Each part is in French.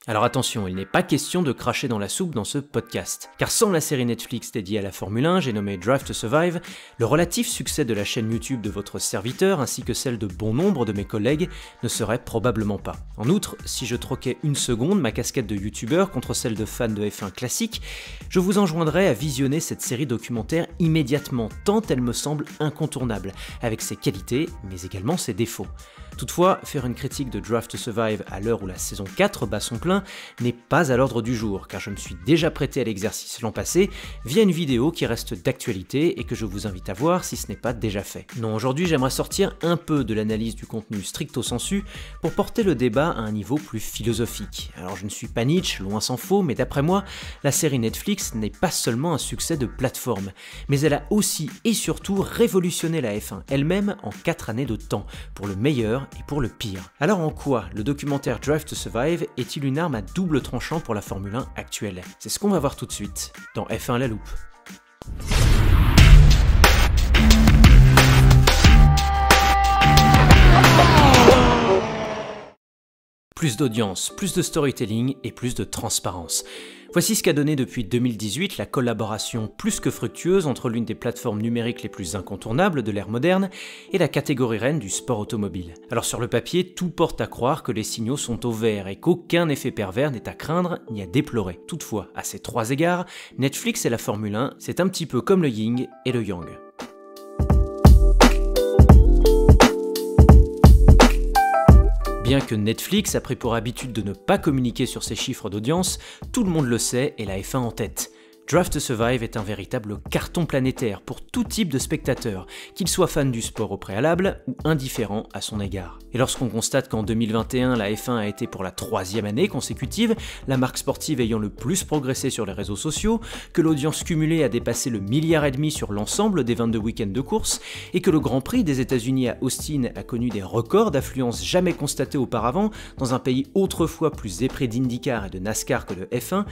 Alors attention, il n'est pas question de cracher dans la soupe dans ce podcast, car sans la série Netflix dédiée à la Formule 1, j'ai nommé Drive to Survive, le relatif succès de la chaîne YouTube de votre serviteur ainsi que celle de bon nombre de mes collègues ne serait probablement pas. En outre, si je troquais une seconde ma casquette de youtubeur contre celle de fan de F1 classique, je vous enjoindrais à visionner cette série documentaire immédiatement tant elle me semble incontournable, avec ses qualités mais également ses défauts. Toutefois, faire une critique de Drive to Survive à l'heure où la saison 4 bat son plein n'est pas à l'ordre du jour, car je me suis déjà prêté à l'exercice l'an passé via une vidéo qui reste d'actualité et que je vous invite à voir si ce n'est pas déjà fait. Non, aujourd'hui j'aimerais sortir un peu de l'analyse du contenu stricto sensu pour porter le débat à un niveau plus philosophique. Alors je ne suis pas Nietzsche, loin s'en faut, mais d'après moi, la série Netflix n'est pas seulement un succès de plateforme, mais elle a aussi et surtout révolutionné la F1 elle-même en 4 années de temps, pour le meilleur et pour le pire. Alors en quoi le documentaire Drive to Survive est-il une arme à double tranchant pour la Formule 1 actuelle? C'est ce qu'on va voir tout de suite dans F1 la loupe. Plus d'audience, plus de storytelling et plus de transparence. Voici ce qu'a donné depuis 2018 la collaboration plus que fructueuse entre l'une des plateformes numériques les plus incontournables de l'ère moderne et la catégorie reine du sport automobile. Alors sur le papier, tout porte à croire que les signaux sont au vert et qu'aucun effet pervers n'est à craindre ni à déplorer. Toutefois, à ces 3 égards, Netflix et la Formule 1, c'est un petit peu comme le yin et le yang. Bien que Netflix a pris pour habitude de ne pas communiquer sur ses chiffres d'audience, tout le monde le sait et la F1 en tête. Drive to Survive est un véritable carton planétaire pour tout type de spectateur, qu'ils soient fans du sport au préalable ou indifférents à son égard. Et lorsqu'on constate qu'en 2021, la F1 a été pour la 3e année consécutive la marque sportive ayant le plus progressé sur les réseaux sociaux, que l'audience cumulée a dépassé le 1,5 milliard sur l'ensemble des 22 week-ends de course, et que le Grand Prix des États-Unis à Austin a connu des records d'affluence jamais constatés auparavant dans un pays autrefois plus épris d'IndyCar et de NASCAR que de F1,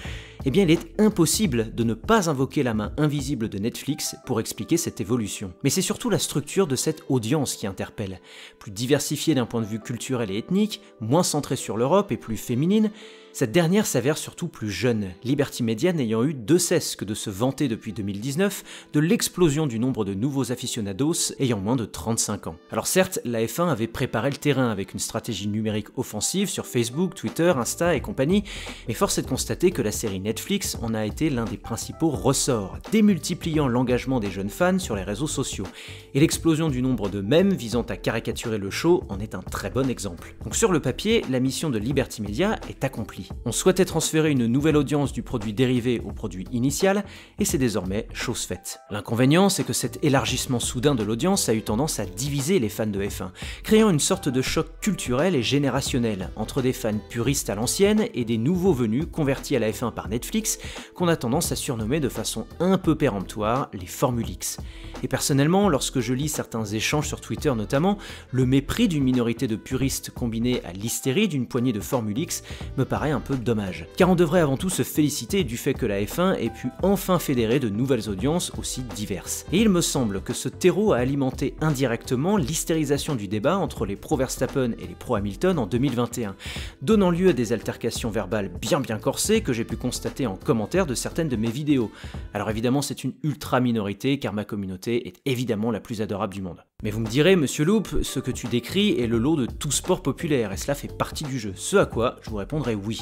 eh bien il est impossible de ne pas invoquer la main invisible de Netflix pour expliquer cette évolution. Mais c'est surtout la structure de cette audience qui interpelle. Plus diversifiée d'un point de vue culturel et ethnique, moins centrée sur l'Europe et plus féminine, cette dernière s'avère surtout plus jeune, Liberty Media n'ayant eu de cesse que de se vanter depuis 2019 de l'explosion du nombre de nouveaux aficionados ayant moins de 35 ans. Alors certes, la F1 avait préparé le terrain avec une stratégie numérique offensive sur Facebook, Twitter, Insta et compagnie, mais force est de constater que la série Netflix en a été l'un des principaux ressorts, démultipliant l'engagement des jeunes fans sur les réseaux sociaux. Et l'explosion du nombre de mèmes visant à caricaturer le show en est un très bon exemple. Donc sur le papier, la mission de Liberty Media est accomplie. On souhaitait transférer une nouvelle audience du produit dérivé au produit initial, et c'est désormais chose faite. L'inconvénient, c'est que cet élargissement soudain de l'audience a eu tendance à diviser les fans de F1, créant une sorte de choc culturel et générationnel entre des fans puristes à l'ancienne et des nouveaux venus convertis à la F1 par Netflix, qu'on a tendance à surnommer de façon un peu péremptoire les Formule X. Et personnellement, lorsque je lis certains échanges sur Twitter notamment, le mépris d'une minorité de puristes combiné à l'hystérie d'une poignée de Formule X me paraît un peu dommage. Car on devrait avant tout se féliciter du fait que la F1 ait pu enfin fédérer de nouvelles audiences aussi diverses. Et il me semble que ce terreau a alimenté indirectement l'hystérisation du débat entre les pro-Verstappen et les pro-Hamilton en 2021, donnant lieu à des altercations verbales bien corsées que j'ai pu constater en commentaire de certaines de mes vidéos. Alors évidemment c'est une ultra minorité car ma communauté est évidemment la plus adorable du monde. Mais vous me direz, Monsieur Loop, ce que tu décris est le lot de tout sport populaire et cela fait partie du jeu. Ce à quoi je vous répondrai oui.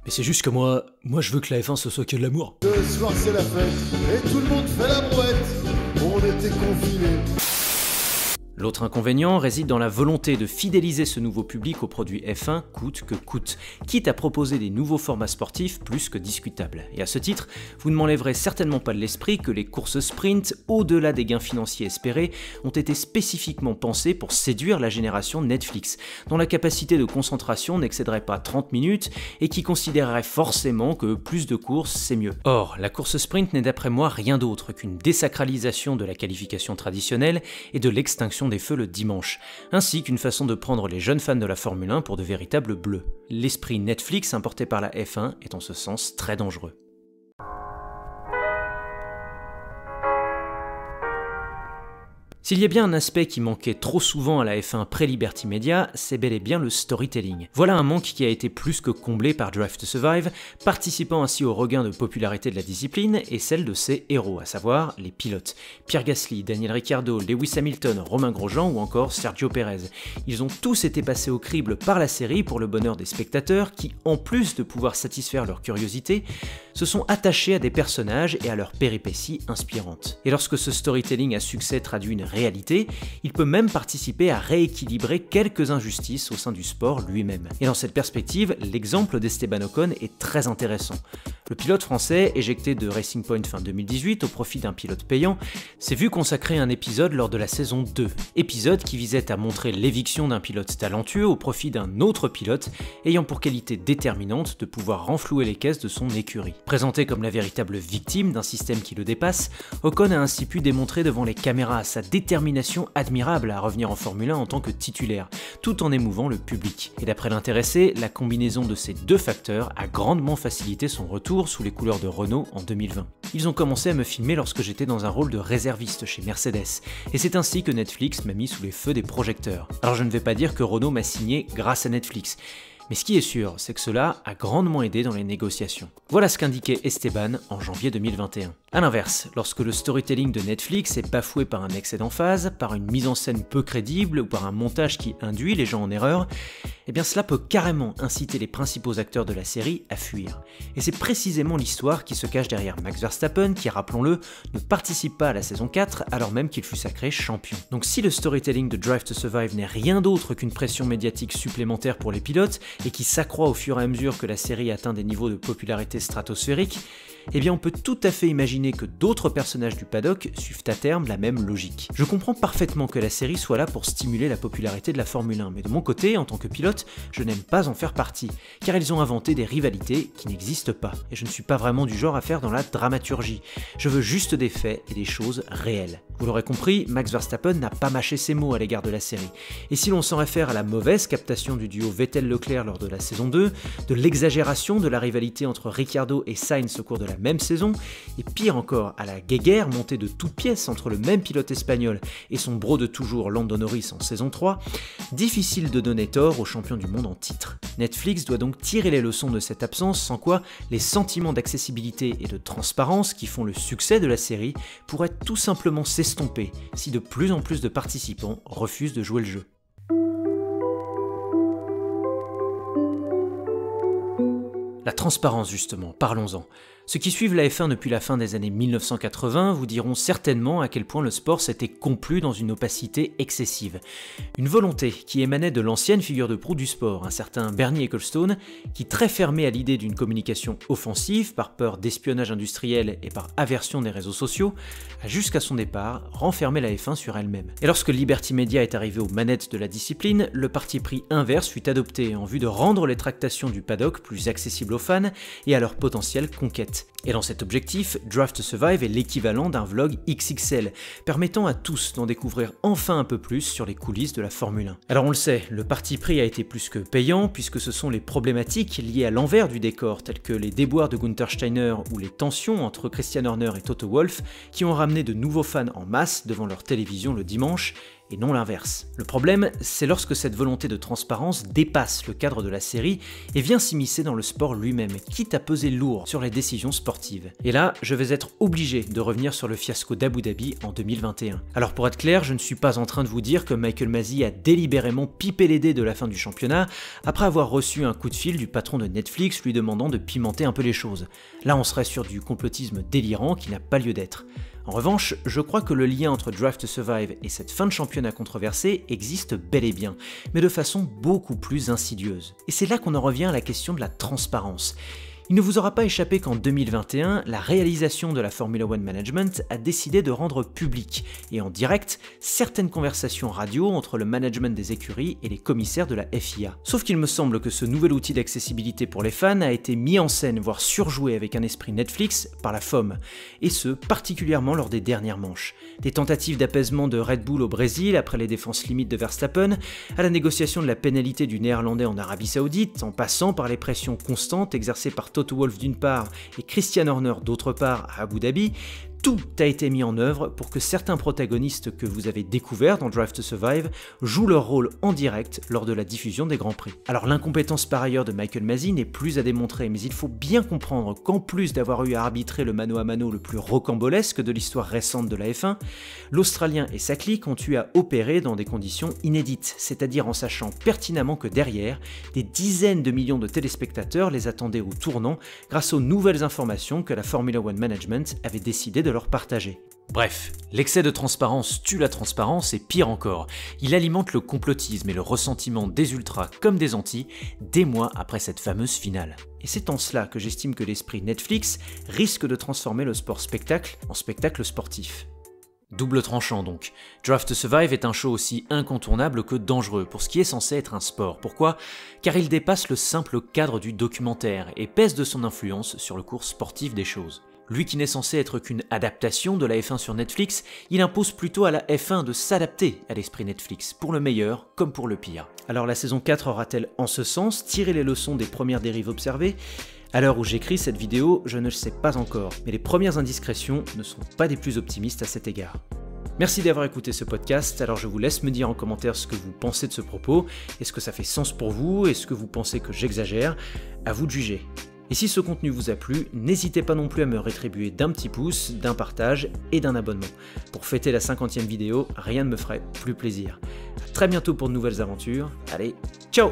Mais c'est juste que moi je veux que la F1 ce soit que de l'amour. Ce soir c'est la fête et tout le monde fait la brouette. On était confinés. L'autre inconvénient réside dans la volonté de fidéliser ce nouveau public au produit F1 coûte que coûte, quitte à proposer des nouveaux formats sportifs plus que discutables. Et à ce titre, vous ne m'enlèverez certainement pas de l'esprit que les courses sprint, au-delà des gains financiers espérés, ont été spécifiquement pensées pour séduire la génération Netflix, dont la capacité de concentration n'excéderait pas 30 minutes et qui considérerait forcément que plus de courses c'est mieux. Or, la course sprint n'est d'après moi rien d'autre qu'une désacralisation de la qualification traditionnelle et de l'extinction des feux le dimanche, ainsi qu'une façon de prendre les jeunes fans de la Formule 1 pour de véritables bleus. L'esprit Netflix importé par la F1 est en ce sens très dangereux. S'il y a bien un aspect qui manquait trop souvent à la F1 pré-Liberty Media, c'est bel et bien le storytelling. Voilà un manque qui a été plus que comblé par Drive to Survive, participant ainsi au regain de popularité de la discipline et celle de ses héros, à savoir les pilotes. Pierre Gasly, Daniel Ricciardo, Lewis Hamilton, Romain Grosjean ou encore Sergio Pérez. Ils ont tous été passés au crible par la série pour le bonheur des spectateurs qui, en plus de pouvoir satisfaire leur curiosité, se sont attachés à des personnages et à leurs péripéties inspirantes. Et lorsque ce storytelling à succès traduit une réalité, il peut même participer à rééquilibrer quelques injustices au sein du sport lui-même. Et dans cette perspective, l'exemple d'Esteban Ocon est très intéressant. Le pilote français, éjecté de Racing Point fin 2018 au profit d'un pilote payant, s'est vu consacrer un épisode lors de la saison 2. Épisode qui visait à montrer l'éviction d'un pilote talentueux au profit d'un autre pilote ayant pour qualité déterminante de pouvoir renflouer les caisses de son écurie. Présenté comme la véritable victime d'un système qui le dépasse, Ocon a ainsi pu démontrer devant les caméras sa détermination admirable à revenir en Formule 1 en tant que titulaire, tout en émouvant le public. Et d'après l'intéressé, la combinaison de ces deux facteurs a grandement facilité son retour sous les couleurs de Renault en 2020. Ils ont commencé à me filmer lorsque j'étais dans un rôle de réserviste chez Mercedes, et c'est ainsi que Netflix m'a mis sous les feux des projecteurs. Alors je ne vais pas dire que Renault m'a signé grâce à Netflix, mais ce qui est sûr, c'est que cela a grandement aidé dans les négociations. Voilà ce qu'indiquait Esteban en janvier 2021. A l'inverse, lorsque le storytelling de Netflix est bafoué par un excès d'emphase, par une mise en scène peu crédible ou par un montage qui induit les gens en erreur, eh bien cela peut carrément inciter les principaux acteurs de la série à fuir. Et c'est précisément l'histoire qui se cache derrière Max Verstappen qui, rappelons-le, ne participe pas à la saison 4 alors même qu'il fut sacré champion. Donc si le storytelling de Drive to Survive n'est rien d'autre qu'une pression médiatique supplémentaire pour les pilotes et qui s'accroît au fur et à mesure que la série atteint des niveaux de popularité stratosphériques, eh bien on peut tout à fait imaginer que d'autres personnages du paddock suivent à terme la même logique. Je comprends parfaitement que la série soit là pour stimuler la popularité de la Formule 1, mais de mon côté, en tant que pilote, je n'aime pas en faire partie, car ils ont inventé des rivalités qui n'existent pas, et je ne suis pas vraiment du genre à faire dans la dramaturgie. Je veux juste des faits et des choses réelles. Vous l'aurez compris, Max Verstappen n'a pas mâché ses mots à l'égard de la série, et si l'on s'en réfère à la mauvaise captation du duo Vettel-Leclerc lors de la saison 2, de l'exagération de la rivalité entre Ricciardo et Sainz au cours de la même saison, et pire encore, à la guéguerre montée de toutes pièces entre le même pilote espagnol et son bro de toujours Lando Norris en saison 3, difficile de donner tort au champion du monde en titre. Netflix doit donc tirer les leçons de cette absence, sans quoi les sentiments d'accessibilité et de transparence qui font le succès de la série pourraient tout simplement s'estomper si de plus en plus de participants refusent de jouer le jeu. La transparence justement, parlons-en. Ceux qui suivent la F1 depuis la fin des années 1980 vous diront certainement à quel point le sport s'était complu dans une opacité excessive. Une volonté qui émanait de l'ancienne figure de proue du sport, un certain Bernie Ecclestone, qui, très fermé à l'idée d'une communication offensive par peur d'espionnage industriel et par aversion des réseaux sociaux, a jusqu'à son départ renfermé la F1 sur elle-même. Et lorsque Liberty Media est arrivé aux manettes de la discipline, le parti pris inverse fut adopté en vue de rendre les tractations du paddock plus accessibles aux fans et à leur potentielle conquête. Et dans cet objectif, Drive to Survive est l'équivalent d'un vlog XXL, permettant à tous d'en découvrir enfin un peu plus sur les coulisses de la Formule 1. Alors on le sait, le parti pris a été plus que payant, puisque ce sont les problématiques liées à l'envers du décor, telles que les déboires de Gunther Steiner ou les tensions entre Christian Horner et Toto Wolff, qui ont ramené de nouveaux fans en masse devant leur télévision le dimanche, et non l'inverse. Le problème, c'est lorsque cette volonté de transparence dépasse le cadre de la série et vient s'immiscer dans le sport lui-même, quitte à peser lourd sur les décisions sportives. Et là, je vais être obligé de revenir sur le fiasco d'Abu Dhabi en 2021. Alors pour être clair, je ne suis pas en train de vous dire que Michael Masi a délibérément pipé les dés de la fin du championnat après avoir reçu un coup de fil du patron de Netflix lui demandant de pimenter un peu les choses. Là, on serait sur du complotisme délirant qui n'a pas lieu d'être. En revanche, je crois que le lien entre Drive to Survive et cette fin de championnat controversée existe bel et bien, mais de façon beaucoup plus insidieuse. Et c'est là qu'on en revient à la question de la transparence. Il ne vous aura pas échappé qu'en 2021, la réalisation de la Formula One Management a décidé de rendre public et en direct certaines conversations radio entre le management des écuries et les commissaires de la FIA. Sauf qu'il me semble que ce nouvel outil d'accessibilité pour les fans a été mis en scène, voire surjoué avec un esprit Netflix par la FOM, et ce particulièrement lors des dernières manches. Des tentatives d'apaisement de Red Bull au Brésil après les défenses limites de Verstappen, à la négociation de la pénalité du Néerlandais en Arabie Saoudite, en passant par les pressions constantes exercées par Toto Wolff d'une part et Christian Horner d'autre part à Abu Dhabi, Tout a été mis en œuvre pour que certains protagonistes que vous avez découverts dans Drive to Survive jouent leur rôle en direct lors de la diffusion des Grands Prix. Alors l'incompétence par ailleurs de Michael Masi n'est plus à démontrer, mais il faut bien comprendre qu'en plus d'avoir eu à arbitrer le mano à mano le plus rocambolesque de l'histoire récente de la F1, l'Australien et sa clique ont eu à opérer dans des conditions inédites, c'est-à-dire en sachant pertinemment que derrière, des dizaines de millions de téléspectateurs les attendaient au tournant grâce aux nouvelles informations que la Formula One Management avait décidé de leur partager. Bref, l'excès de transparence tue la transparence et pire encore, il alimente le complotisme et le ressentiment des ultras comme des antis des mois après cette fameuse finale. Et c'est en cela que j'estime que l'esprit Netflix risque de transformer le sport spectacle en spectacle sportif. Double tranchant donc. Drive to Survive est un show aussi incontournable que dangereux pour ce qui est censé être un sport. Pourquoi ? Car il dépasse le simple cadre du documentaire et pèse de son influence sur le cours sportif des choses. Lui qui n'est censé être qu'une adaptation de la F1 sur Netflix, il impose plutôt à la F1 de s'adapter à l'esprit Netflix, pour le meilleur comme pour le pire. Alors la saison 4 aura-t-elle en ce sens tiré les leçons des premières dérives observées ? À l'heure où j'écris cette vidéo, je ne le sais pas encore, mais les premières indiscrétions ne sont pas des plus optimistes à cet égard. Merci d'avoir écouté ce podcast, alors je vous laisse me dire en commentaire ce que vous pensez de ce propos, est-ce que ça fait sens pour vous, est-ce que vous pensez que j'exagère, à vous de juger. Et si ce contenu vous a plu, n'hésitez pas non plus à me rétribuer d'un petit pouce, d'un partage et d'un abonnement. Pour fêter la 50e vidéo, rien ne me ferait plus plaisir. A très bientôt pour de nouvelles aventures, allez, ciao!